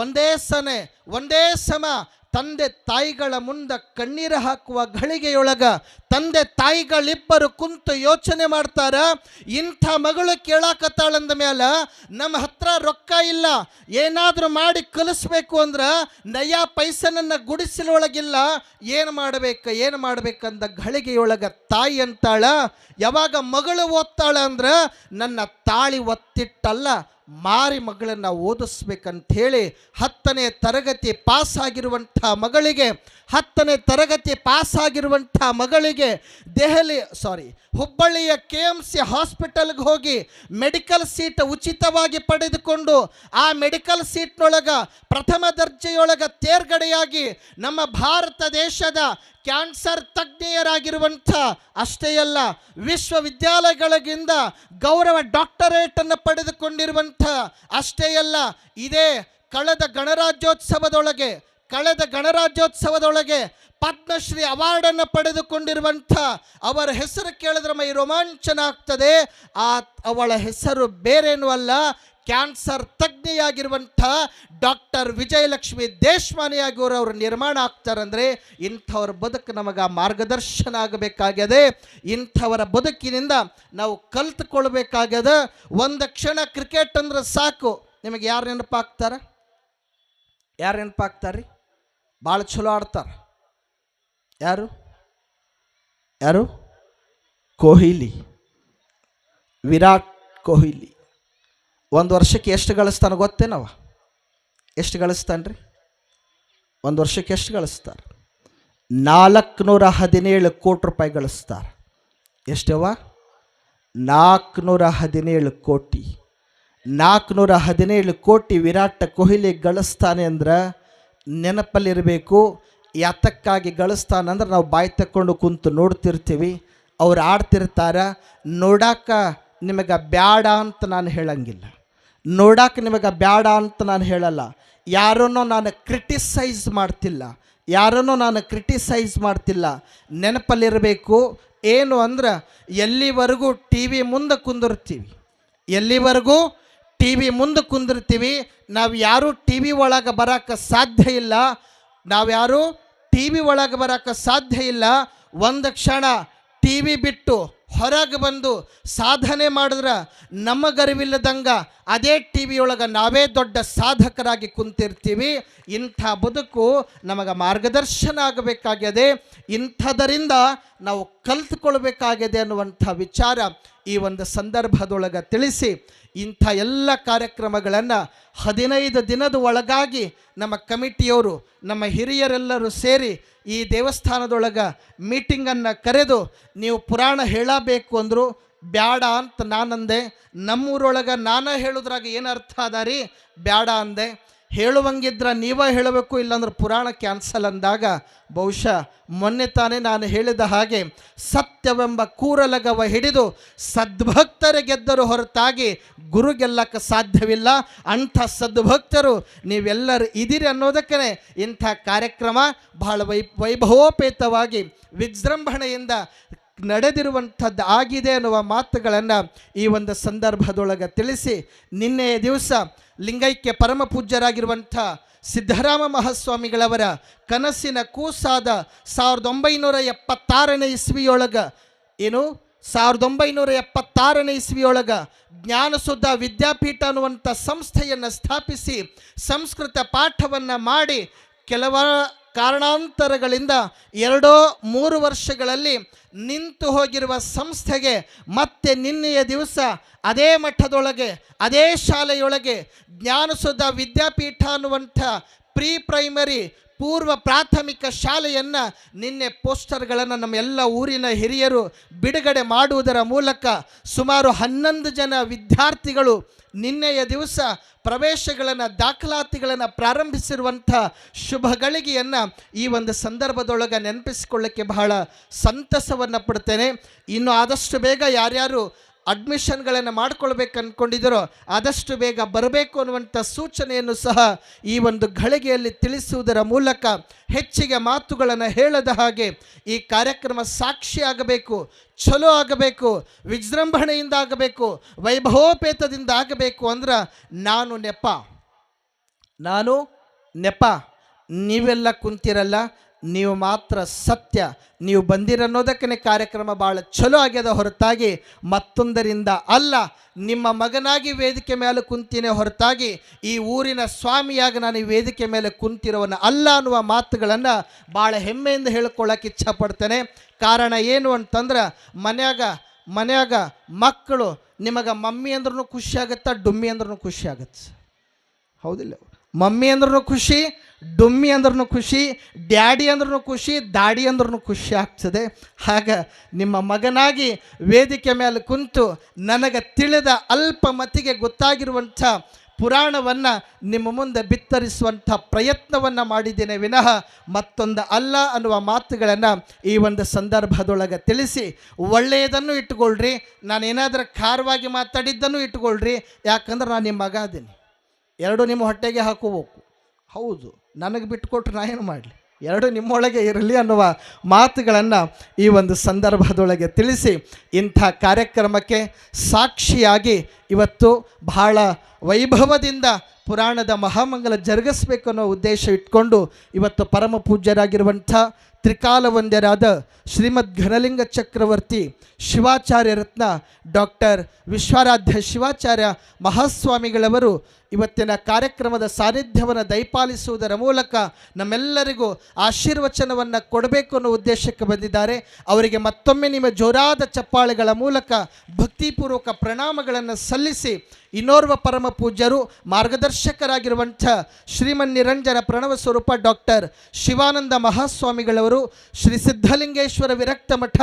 ಒಂದೇ ಸಮ ತಂದೆ ತಾಯಿಗಳ ಮುಂದೆ ಕಣ್ಣೀರು ಹಾಕುವ ಘಳಿಗೆಯೊಳಗ ತಂದೆ ತಾಯಿಗಳಿಬ್ಬರು ಕುಂತು ಯೋಚನೆ ಮಾಡ್ತಾರ. ಇಂಥ ಮಗಳು ಕೇಳಾಕತ್ತಾಳಂದ ಮೇಲೆ ನಮ್ಮ ಹತ್ರ ರೊಕ್ಕ ಇಲ್ಲ, ಏನಾದರೂ ಮಾಡಿ ಕಲಿಸ್ಬೇಕು ಅಂದ್ರೆ ನಯಾ ಪೈಸನನ್ನು ಗುಡಿಸಲೊಳಗಿಲ್ಲ, ಏನು ಮಾಡಬೇಕಂದ ಘಳಿಗೆಯೊಳಗ ತಾಯಿ ಅಂತಾಳ. ಯಾವಾಗ ಮಗಳು ಓದ್ತಾಳ ಅಂದ್ರೆ ನನ್ನ ತಾಳಿ ಒತ್ತಿಟ್ಟಲ್ಲ ಮಾರಿ ಮಗಳನ್ನು ಓದಿಸ್ಬೇಕಂಥೇಳಿ 10ನೇ ತರಗತಿ ಪಾಸಾಗಿರುವಂಥ ಮಗಳಿಗೆ ಹುಬ್ಬಳ್ಳಿಯ KMC ಹಾಸ್ಪಿಟಲ್ಗೆ ಹೋಗಿ ಮೆಡಿಕಲ್ ಸೀಟ್ ಉಚಿತವಾಗಿ ಪಡೆದುಕೊಂಡು ಆ ಮೆಡಿಕಲ್ ಸೀಟ್ನೊಳಗ ಪ್ರಥಮ ದರ್ಜೆಯೊಳಗ ತೇರ್ಗಡೆಯಾಗಿ ನಮ್ಮ ಭಾರತ ದೇಶದ ಕ್ಯಾನ್ಸರ್ ತಜ್ಞೆಯರಾಗಿರುವಂಥ ಅಷ್ಟೇ ಅಲ್ಲ ವಿಶ್ವವಿದ್ಯಾಲಯಗಳಿಂದ ಗೌರವ ಡಾಕ್ಟರೇಟನ್ನು ಪಡೆದುಕೊಂಡಿರುವಂಥ ಅಷ್ಟೇ ಅಲ್ಲ ಇದೇ ಕಳೆದ ಗಣರಾಜ್ಯೋತ್ಸವದೊಳಗೆ ಪದ್ಮಶ್ರೀ ಅವಾರ್ಡನ್ನು ಪಡೆದುಕೊಂಡಿರುವಂಥ ಅವರ ಹೆಸರು ಕೇಳಿದ್ರೆ ಮೈ ರೋಮಾಂಚನ ಆಗ್ತದೆ. ಅವಳ ಹೆಸರು ಬೇರೇನೂ ಅಲ್ಲ, ಕ್ಯಾನ್ಸರ್ ತಜ್ಞೆಯಾಗಿರುವಂಥ ಡಾಕ್ಟರ್ ವಿಜಯಲಕ್ಷ್ಮಿ ದೇಶಮಾನೆಯಾಗಿ ಅವರು ನಿರ್ಮಾಣ ಆಗ್ತಾರಂದರೆ ಇಂಥವ್ರ ಬದುಕು ನಮಗೆ ಮಾರ್ಗದರ್ಶನ ಆಗಬೇಕಾಗ್ಯದೆ. ಇಂಥವರ ಬದುಕಿನಿಂದ ನಾವು ಕಲ್ತ್ಕೊಳ್ಬೇಕಾಗ್ಯದ. ಒಂದು ಕ್ಷಣ ಕ್ರಿಕೆಟ್ ಅಂದ್ರೆ ಸಾಕು, ನಿಮಗೆ ಯಾರು ನೆನಪಾಗ್ತಾರೆ? ಭಾಳ ಚಲೋ ಆಡ್ತಾರೆ. ಯಾರು ಯಾರು? ಕೊಹ್ಲಿ, ವಿರಾಟ್ ಕೊಹ್ಲಿ. ಒಂದು ವರ್ಷಕ್ಕೆ ಎಷ್ಟು ಗಳಿಸ್ತಾನೆ ಗೊತ್ತೇನವ? ಎಷ್ಟು ಗಳಿಸ್ತಾನ್ರಿ? ಒಂದು ವರ್ಷಕ್ಕೆ ಎಷ್ಟು ಗಳಿಸ್ತಾರೆ? 417 ಕೋಟಿ ರೂಪಾಯಿ ಗಳಿಸ್ತಾರೆ. ಎಷ್ಟವ? 417 ಕೋಟಿ. 417 ಕೋಟಿ ವಿರಾಟ್ ಕೊಹ್ಲಿ ಗಳಿಸ್ತಾನೆ ಅಂದ್ರೆ ನೆನಪಲ್ಲಿರಬೇಕು. ಯಾತಕ್ಕಾಗಿ ಗಳಿಸ್ತಾನಂದ್ರೆ ನಾವು ಬಾಯಿ ತಕ್ಕೊಂಡು ಕುಂತು ನೋಡ್ತಿರ್ತೀವಿ, ಅವ್ರು ಆಡ್ತಿರ್ತಾರೆ. ನೋಡಾಕ ನಿಮಗೆ ಬ್ಯಾಡ ಅಂತ ನಾನು ಹೇಳಂಗಿಲ್ಲ, ನೋಡಾಕ ನಿಮಗೆ ಬ್ಯಾಡ ಅಂತ ನಾನು ಹೇಳಲ್ಲ. ಯಾರನ್ನೋ ನಾನು ಕ್ರಿಟಿಸೈಸ್ ಮಾಡ್ತಿಲ್ಲ, ಯಾರನ್ನೋ ನಾನು ಕ್ರಿಟಿಸೈಸ್ ಮಾಡ್ತಿಲ್ಲ. ನೆನಪಲ್ಲಿರಬೇಕು ಏನು ಅಂದ್ರೆ, ಎಲ್ಲಿವರೆಗೂ ಟಿ ವಿ ಮುಂದೆ ಕುಂದಿರ್ತೀವಿ, ಎಲ್ಲಿವರೆಗೂ ಟಿ ವಿ ಮುಂದೆ ಕುಂದಿರ್ತೀವಿ, ನಾವು ಯಾರೂ ಟಿ ವಿ ಒಳಗೆ ಬರೋಕ್ಕೆ ಸಾಧ್ಯ ಇಲ್ಲ. ನಾವ್ಯಾರೂ ಟಿ ವಿ ಒಳಗೆ ಬರೋಕ್ಕೆ ಸಾಧ್ಯ ಇಲ್ಲ. ಒಂದು ಕ್ಷಣ ಟಿ ವಿ ಬಿಟ್ಟು ಹೊರಗೆ ಬಂದು ಸಾಧನೆ ಮಾಡಿದ್ರೆ ನಮಗರಿವಿಲ್ಲದಂಗೆ ಅದೇ ಟಿ ವಿಯೊಳಗೆ ನಾವೇ ದೊಡ್ಡ ಸಾಧಕರಾಗಿ ಕುಂತಿರ್ತೀವಿ. ಇಂಥ ಬದುಕು ನಮಗೆ ಮಾರ್ಗದರ್ಶನ ಆಗಬೇಕಾಗಿದೆ, ಇಂಥದರಿಂದ ನಾವು ಕಲಿತುಕೊಳ್ಬೇಕಾಗಿದೆ ಅನ್ನುವಂಥ ವಿಚಾರ ಈ ಒಂದು ಸಂದರ್ಭದೊಳಗೆ ತಿಳಿಸಿ, ಇಂಥ ಎಲ್ಲ ಕಾರ್ಯಕ್ರಮಗಳನ್ನು 15 ದಿನದ ಒಳಗಾಗಿ ನಮ್ಮ ಕಮಿಟಿಯವರು, ನಮ್ಮ ಹಿರಿಯರೆಲ್ಲರೂ ಸೇರಿ ಈ ದೇವಸ್ಥಾನದೊಳಗೆ ಮೀಟಿಂಗನ್ನು ಕರೆದು ನೀವು ಪುರಾಣ ಹೇಳಬೇಕು ಅಂದರು. ಬ್ಯಾಡ ಅಂತ ನಾನಂದೆ. ನಮ್ಮೂರೊಳಗೆ ನಾನು ಹೇಳೋದ್ರಾಗ ಏನು ಅರ್ಥ ಅದ ರೀ? ಬ್ಯಾಡ ಅಂದೆ. ಹೇಳುವಂಗಿದ್ರೆ ನೀವೇ ಹೇಳಬೇಕು, ಇಲ್ಲಾಂದ್ರೆ ಪುರಾಣ ಕ್ಯಾನ್ಸಲ್ ಅಂದಾಗ ಬಹುಶಃ ಮೊನ್ನೆ ತಾನೇ ನಾನು ಹೇಳಿದ ಹಾಗೆ ಸತ್ಯವೆಂಬ ಕೂರಲಗವ ಹಿಡಿದು ಸದ್ಭಕ್ತರ ಗೆದ್ದರು ಹೊರತಾಗಿ ಗುರು ಗೆಲ್ಲಕ್ಕೆ ಸಾಧ್ಯವಿಲ್ಲ. ಅಂಥ ಸದ್ಭಕ್ತರು ನೀವೆಲ್ಲರೂ ಇದ್ದೀರಿ ಅನ್ನೋದಕ್ಕೆ ಇಂಥ ಕಾರ್ಯಕ್ರಮ ಬಹಳ ವೈಭವೋಪೇತವಾಗಿ ವಿಜೃಂಭಣೆಯಿಂದ ನಡೆದಿರುವಂಥದ್ದು ಆಗಿದೆ ಅನ್ನುವ ಮಾತುಗಳನ್ನು ಈ ಒಂದು ಸಂದರ್ಭದೊಳಗೆ ತಿಳಿಸಿ, ನಿನ್ನೆಯ ದಿವಸ ಲಿಂಗೈಕ್ಯ ಪರಮ ಪೂಜ್ಯರಾಗಿರುವಂಥ ಸಿದ್ಧರಾಮ ಮಹಾಸ್ವಾಮಿಗಳವರ ಕನಸಿನ ಕೂಸಾದ 1976ನೇ ಇಸ್ವಿಯೊಳಗೆ, ಏನು 1976ನೇ ಇಸ್ವಿಯೊಳಗೆ ಜ್ಞಾನಸುಧ ವಿದ್ಯಾಪೀಠ ಅನ್ನುವಂಥ ಸಂಸ್ಥೆಯನ್ನು ಸ್ಥಾಪಿಸಿ ಸಂಸ್ಕೃತ ಪಾಠವನ್ನು ಮಾಡಿ ಕೆಲವ ಕಾರಣಾಂತರಗಳಿಂದ 2-3 ವರ್ಷಗಳಲ್ಲಿ ನಿಂತು ಹೋಗಿರುವ ಸಂಸ್ಥೆಗೆ ಮತ್ತೆ ನಿನ್ನೆಯ ದಿವಸ ಅದೇ ಮಠದೊಳಗೆ ಅದೇ ಶಾಲೆಯೊಳಗೆ ಜ್ಞಾನಸುಧ ವಿದ್ಯಾಪೀಠ ಅನ್ನುವಂಥ ಪ್ರೀ ಪ್ರೈಮರಿ ಪೂರ್ವ ಪ್ರಾಥಮಿಕ ಶಾಲೆಯನ್ನು ನಿನ್ನೆ ಪೋಸ್ಟರ್ಗಳನ್ನು ನಮ್ಮ ಎಲ್ಲ ಊರಿನ ಹಿರಿಯರು ಬಿಡುಗಡೆ ಮಾಡುವುದರ ಮೂಲಕ ಸುಮಾರು 11 ಜನ ವಿದ್ಯಾರ್ಥಿಗಳು ನಿನ್ನೆಯ ದಿವಸ ಪ್ರವೇಶಗಳನ್ನು ದಾಖಲಾತಿಗಳನ್ನು ಪ್ರಾರಂಭಿಸಿರುವಂಥ ಶುಭ ಗಳಿಗೆಯನ್ನು ಈ ಒಂದು ಸಂದರ್ಭದೊಳಗೆ ನೆನಪಿಸಿಕೊಳ್ಳಕ್ಕೆ ಬಹಳ ಸಂತಸವನ್ನು ಪಡ್ತೇನೆ. ಇನ್ನು ಆದಷ್ಟು ಬೇಗ ಯಾರ್ಯಾರು ಅಡ್ಮಿಷನ್ಗಳನ್ನು ಮಾಡ್ಕೊಳ್ಬೇಕು ಅಂದ್ಕೊಂಡಿದ್ದರೋ ಆದಷ್ಟು ಬೇಗ ಬರಬೇಕು ಅನ್ನುವಂಥ ಸೂಚನೆಯನ್ನು ಸಹ ಈ ಒಂದು ಘಳಿಗೆಯಲ್ಲಿ ತಿಳಿಸುವುದರ ಮೂಲಕ ಹೆಚ್ಚಿಗೆ ಮಾತುಗಳನ್ನು ಹೇಳದ ಹಾಗೆ ಈ ಕಾರ್ಯಕ್ರಮ ಸಾಕ್ಷಿಯಾಗಬೇಕು, ಚಲೋ ಆಗಬೇಕು, ವಿಜೃಂಭಣೆಯಿಂದ ಆಗಬೇಕು, ವೈಭವೋಪೇತದಿಂದ ಆಗಬೇಕು ಅಂದ್ರೆ ನಾನು ನೆಪ, ನೀವೆಲ್ಲ ಕುಂತಿರಲ್ಲ, ನೀವು ಮಾತ್ರ ಸತ್ಯ. ನೀವು ಬಂದಿರನ್ನೋದಕ್ಕೇ ಕಾರ್ಯಕ್ರಮ ಭಾಳ ಚಲೋ ಆಗ್ಯದ ಹೊರತಾಗಿ ಮತ್ತೊಂದರಿಂದ ಅಲ್ಲ. ನಿಮ್ಮ ಮಗನಾಗಿ ವೇದಿಕೆ ಮೇಲೆ ಕುಂತಿನೇ ಹೊರತಾಗಿ ಈ ಊರಿನ ಸ್ವಾಮಿಯಾಗಿ ನಾನು ಈ ವೇದಿಕೆ ಮೇಲೆ ಕುಂತಿರೋವನ ಅಲ್ಲ ಅನ್ನುವ ಮಾತುಗಳನ್ನು ಭಾಳ ಹೆಮ್ಮೆಯಿಂದ ಹೇಳ್ಕೊಳ್ಳೋಕೆ ಇಚ್ಛಪಡ್ತೇನೆ. ಕಾರಣ ಏನು ಅಂತಂದ್ರೆ, ಮನ್ಯಾಗ ಮಕ್ಕಳು ನಿಮಗೆ ಮಮ್ಮಿ ಅಂದ್ರೂ ಖುಷಿ ಆಗುತ್ತಾ, ಡುಮ್ಮಿ ಅಂದ್ರೂ ಖುಷಿ ಆಗುತ್ತೆ, ಹೌದಿಲ್ಲ? ಮಮ್ಮಿ ಅಂದ್ರೂ ಖುಷಿ, ಡುಮ್ಮಿ ಅಂದ್ರೂ ಖುಷಿ, ಡ್ಯಾಡಿ ಅಂದ್ರೂ ಖುಷಿ, ದಾಡಿ ಅಂದ್ರೂ ಖುಷಿ ಆಗ್ತದೆ. ಆಗ ನಿಮ್ಮ ಮಗನಾಗಿ ವೇದಿಕೆ ಮೇಲೆ ಕುಂತು ನನಗೆ ತಿಳಿದ ಅಲ್ಪ ಮತಿಗೆ ಗೊತ್ತಾಗಿರುವಂಥ ಪುರಾಣವನ್ನು ನಿಮ್ಮ ಮುಂದೆ ಬಿತ್ತರಿಸುವಂಥ ಪ್ರಯತ್ನವನ್ನು ಮಾಡಿದ್ದೇನೆ ವಿನಃ ಮತ್ತೊಂದು ಅಲ್ಲ ಅನ್ನುವ ಮಾತುಗಳನ್ನು ಈ ಒಂದು ಸಂದರ್ಭದೊಳಗೆ ತಿಳಿಸಿ, ಒಳ್ಳೆಯದನ್ನು ಇಟ್ಕೊಳ್ರಿ, ನಾನೇನಾದರೂ ಖಾರವಾಗಿ ಮಾತಾಡಿದ್ದನ್ನು ಇಟ್ಕೊಳ್ರಿ. ಯಾಕಂದ್ರೆ ನಾನು ನಿಮ್ಮ ಮಗ ಅದೀನಿ, 2 ನಿಮ್ಮ ಹೊಟ್ಟೆಗೆ ಹಾಕೋಬೇಕು. ಹೌದು, ನನಗೆ ಬಿಟ್ಟುಕೊಟ್ರೆ ನಾ ಏನು ಮಾಡಲಿ, 2 ನಿಮ್ಮೊಳಗೆ ಇರಲಿ ಅನ್ನುವ ಮಾತುಗಳನ್ನು ಈ ಒಂದು ಸಂದರ್ಭದೊಳಗೆ ತಿಳಿಸಿ, ಇಂಥ ಕಾರ್ಯಕ್ರಮಕ್ಕೆ ಸಾಕ್ಷಿಯಾಗಿ ಇವತ್ತು ಬಹಳ ವೈಭವದಿಂದ ಪುರಾಣದ ಮಹಾಮಂಗಲ ಜರುಗಿಸ್ಬೇಕು ಅನ್ನೋ ಉದ್ದೇಶ ಇಟ್ಕೊಂಡು ಇವತ್ತು ಪರಮ ಪೂಜ್ಯರಾಗಿರುವಂಥ ತ್ರಿಕಾಲವಂದ್ಯರಾದ ಶ್ರೀಮದ್ ಘನಲಿಂಗ ಚಕ್ರವರ್ತಿ ಶಿವಾಚಾರ್ಯ ರತ್ನ ಡಾಕ್ಟರ್ ವಿಶ್ವಾರಾಧ್ಯ ಶಿವಾಚಾರ್ಯ ಮಹಾಸ್ವಾಮಿಗಳವರು ಇವತ್ತಿನ ಕಾರ್ಯಕ್ರಮದ ಸಾನ್ನಿಧ್ಯವನ್ನು ದಯಪಾಲಿಸುವುದರ ಮೂಲಕ ನಮ್ಮೆಲ್ಲರಿಗೂ ಆಶೀರ್ವಚನವನ್ನು ಕೊಡಬೇಕು ಅನ್ನೋ ಉದ್ದೇಶಕ್ಕೆ ಬಂದಿದ್ದಾರೆ. ಅವರಿಗೆ ಮತ್ತೊಮ್ಮೆ ನಿಮ್ಮ ಜೋರಾದ ಚಪ್ಪಾಳೆಗಳ ಮೂಲಕ ಭಕ್ತಿಪೂರ್ವಕ ಪ್ರಣಾಮಗಳನ್ನು ಸಲ್ಲಿಸಿ ಇನ್ನೋರ್ವ ಪರಮ ಪೂಜ್ಯರು ಮಾರ್ಗದರ್ಶಕರಾಗಿರುವಂಥ ಶ್ರೀಮನ್ ನಿರಂಜನ ಪ್ರಣವ ಸ್ವರೂಪ ಡಾಕ್ಟರ್ ಶಿವಾನಂದ ಮಹಾಸ್ವಾಮಿಗಳವರು ಶ್ರೀ ಸಿದ್ಧಲಿಂಗೇಶ್ವರ ವಿರಕ್ತ ಮಠ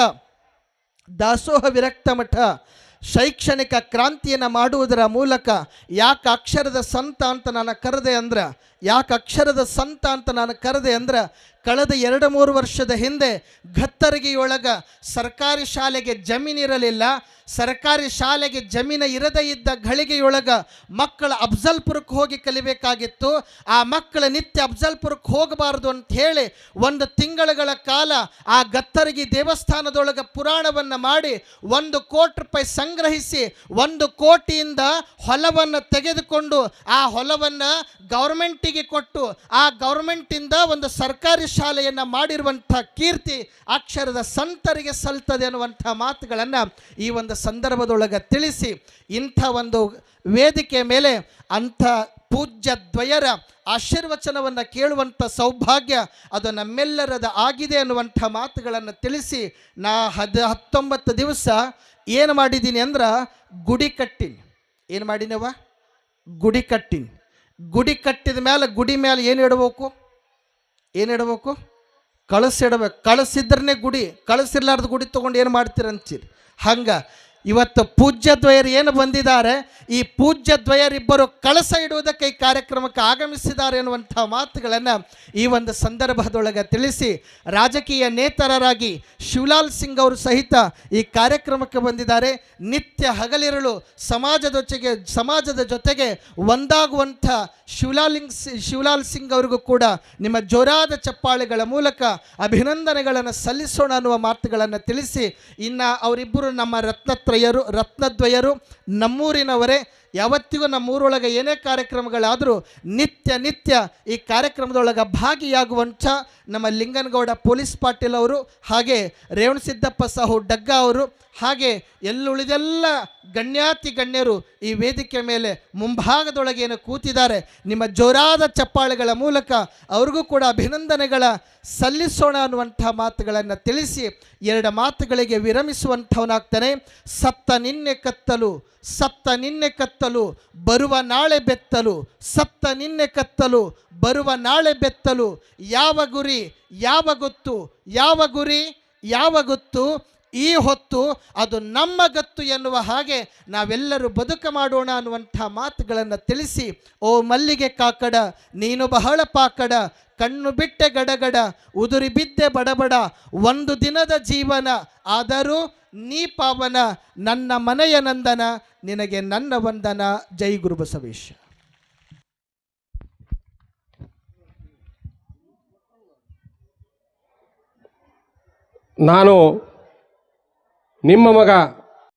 ದಾಸೋಹ ವಿರಕ್ತ ಮಠ ಶೈಕ್ಷಣಿಕ ಕ್ರಾಂತಿಯನ್ನು ಮಾಡುವುದರ ಮೂಲಕ ಯಾಕೆ ಅಕ್ಷರದ ಸಂತ ಅಂತ ನಾನು ಕರೆದೆ ಅಂದ್ರೆ ಕಳೆದ 2-3 ವರ್ಷದ ಹಿಂದೆ ಗತ್ತರಗಿಯೊಳಗೆ ಸರ್ಕಾರಿ ಶಾಲೆಗೆ ಜಮೀನಿರಲಿಲ್ಲ. ಸರ್ಕಾರಿ ಶಾಲೆಗೆ ಜಮೀನು ಇರದೇ ಇದ್ದ ಗಳಿಗೆಯೊಳಗೆ ಮಕ್ಕಳು ಅಫ್ಜಲ್ಪುರಕ್ಕೆ ಹೋಗಿ ಕಲಿಬೇಕಾಗಿತ್ತು. ಆ ಮಕ್ಕಳು ನಿತ್ಯ ಅಫ್ಜಲ್ಪುರಕ್ಕೆ ಹೋಗಬಾರ್ದು ಅಂತ ಹೇಳಿ 1 ತಿಂಗಳುಗಳ ಕಾಲ ಆ ಗತ್ತರಗಿ ದೇವಸ್ಥಾನದೊಳಗೆ ಪುರಾಣವನ್ನು ಮಾಡಿ 1 ಕೋಟಿ ರೂಪಾಯಿ ಸಂಗ್ರಹಿಸಿ 1 ಕೋಟಿಯಿಂದ ಹೊಲವನ್ನು ತೆಗೆದುಕೊಂಡು ಆ ಹೊಲವನ್ನು ಗೌರ್ಮೆಂಟಿಗೆ ಕೊಟ್ಟು ಆ ಗೌರ್ಮೆಂಟಿಂದ ಒಂದು ಸರ್ಕಾರಿ ಶಾಲೆಯನ್ನು ಮಾಡಿರುವಂಥ ಕೀರ್ತಿ ಅಕ್ಷರದ ಸಂತರಿಗೆ ಸಲ್ತದೆ ಅನ್ನುವಂಥ ಮಾತುಗಳನ್ನು ಈ ಒಂದು ಸಂದರ್ಭದೊಳಗೆ ತಿಳಿಸಿ, ಇಂಥ ಒಂದು ವೇದಿಕೆ ಮೇಲೆ ಅಂಥ ಪೂಜ್ಯ ದ್ವಯರ ಆಶೀರ್ವಚನವನ್ನು ಕೇಳುವಂಥ ಸೌಭಾಗ್ಯ ಅದು ನಮ್ಮೆಲ್ಲರದ ಆಗಿದೆ ಅನ್ನುವಂಥ ಮಾತುಗಳನ್ನು ತಿಳಿಸಿ, ನಾ 19 ದಿವಸ ಏನು ಮಾಡಿದ್ದೀನಿ ಅಂದ್ರೆ ಗುಡಿ ಕಟ್ಟಿನಿ. ಏನು ಮಾಡಿನವ? ಗುಡಿ ಕಟ್ಟಿನಿ. ಗುಡಿ ಕಟ್ಟಿದ ಮೇಲೆ ಗುಡಿ ಮೇಲೆ ಏನು ಇಡಬೇಕು? ಕಳಸಿಡಬೇಕು. ಕಳಸಿದ್ರೇ ಗುಡಿ, ಕಳಸಿರ್ಲಾರ್ದು ಗುಡಿ ತೊಗೊಂಡು ಏನು ಮಾಡ್ತೀರಂತೀರಿ? ಹಂಗೆ ಇವತ್ತು ಪೂಜ್ಯ ದ್ವಯರು ಏನು ಬಂದಿದ್ದಾರೆ, ಈ ಪೂಜ್ಯ ದ್ವಯರಿಬ್ಬರು ಕಳಸ ಇಡುವುದಕ್ಕೆ ಈ ಕಾರ್ಯಕ್ರಮಕ್ಕೆ ಆಗಮಿಸಿದ್ದಾರೆ ಎನ್ನುವಂಥ ಮಾತುಗಳನ್ನು ಈ ಒಂದು ಸಂದರ್ಭದೊಳಗೆ ತಿಳಿಸಿ, ರಾಜಕೀಯ ನೇತರರಾಗಿ ಶಿವಲಾಲ್ ಸಿಂಗ್ ಅವರು ಸಹಿತ ಈ ಕಾರ್ಯಕ್ರಮಕ್ಕೆ ಬಂದಿದ್ದಾರೆ. ನಿತ್ಯ ಹಗಲಿರುಳು ಸಮಾಜದ ಜೊತೆಗೆ ಒಂದಾಗುವಂಥ ಶಿವಲಾಲ್ ಸಿಂಗ್ ಅವರಿಗೂ ಕೂಡ ನಿಮ್ಮ ಜೋರಾದ ಚಪ್ಪಾಳೆಗಳ ಮೂಲಕ ಅಭಿನಂದನೆಗಳನ್ನು ಸಲ್ಲಿಸೋಣ ಅನ್ನುವ ಮಾತುಗಳನ್ನು ತಿಳಿಸಿ, ಇನ್ನು ಅವರಿಬ್ಬರು ನಮ್ಮ ರತ್ನದ್ವಯರು ನಮ್ಮೂರಿನವರೇ. ಯಾವತ್ತಿಗೂ ನಮ್ಮೂರೊಳಗೆ ಏನೇ ಕಾರ್ಯಕ್ರಮಗಳಾದರೂ ನಿತ್ಯ ಈ ಕಾರ್ಯಕ್ರಮದೊಳಗೆ ಭಾಗಿಯಾಗುವಂಥ ನಮ್ಮ ಲಿಂಗನಗೌಡ ಪೊಲೀಸ್ ಪಾಟೀಲ್ ಅವರು, ಹಾಗೆ ರೇವಣಸಿದ್ದಪ್ಪ ಸಾಹು ಡಗ್ಗ ಅವರು, ಹಾಗೆ ಉಳಿದೆಲ್ಲ ಗಣ್ಯರು ಈ ವೇದಿಕೆ ಮೇಲೆ ಮುಂಭಾಗದೊಳಗೇನು ಕೂತಿದ್ದಾರೆ. ನಿಮ್ಮ ಜೋರಾದ ಚಪ್ಪಾಳೆಗಳ ಮೂಲಕ ಅವ್ರಿಗೂ ಕೂಡ ಅಭಿನಂದನೆಗಳ ಸಲ್ಲಿಸೋಣ ಅನ್ನುವಂಥ ಮಾತುಗಳನ್ನು ತಿಳಿಸಿ 2 ಮಾತುಗಳಿಗೆ ವಿರಮಿಸುವಂಥವನಾಗ್ತಾನೆ. ಸತ್ತ ನಿನ್ನೆ ಕತ್ತಲು ಬರುವ ನಾಳೆ ಬೆತ್ತಲು, ಸತ್ತ ನಿನ್ನೆ ಕತ್ತಲು ಬರುವ ನಾಳೆ ಬೆತ್ತಲು, ಯಾವ ಗುರಿ ಯಾವ ಗೊತ್ತು ಈ ಹೊತ್ತು ಅದು ನಮ್ಮ ಗತ್ತು ಎನ್ನುವ ಹಾಗೆ ನಾವೆಲ್ಲರೂ ಬದುಕು ಮಾಡೋಣ ಅನ್ನುವಂಥ ಮಾತುಗಳನ್ನು ತಿಳಿಸಿ, ಓ ಮಲ್ಲಿಗೆ ಕಾಕಡ ನೀನು ಬಹಳ ಪಾಕಡ, ಕಣ್ಣು ಬಿಟ್ಟೆ ಗಡಗಡ ಉದುರಿ ಬಿದ್ದೆ ಬಡಬಡ, ಒಂದು ದಿನದ ಜೀವನ ಆದರೂ ನೀ ಪಾವನ, ನನ್ನ ಮನೆಯ ನಂದನ ನಿನಗೆ ನನ್ನ ವಂದನ. ಜೈ ಗುರು ಬಸವೇಶ. ನಾನು ನಿಮ್ಮ ಮಗ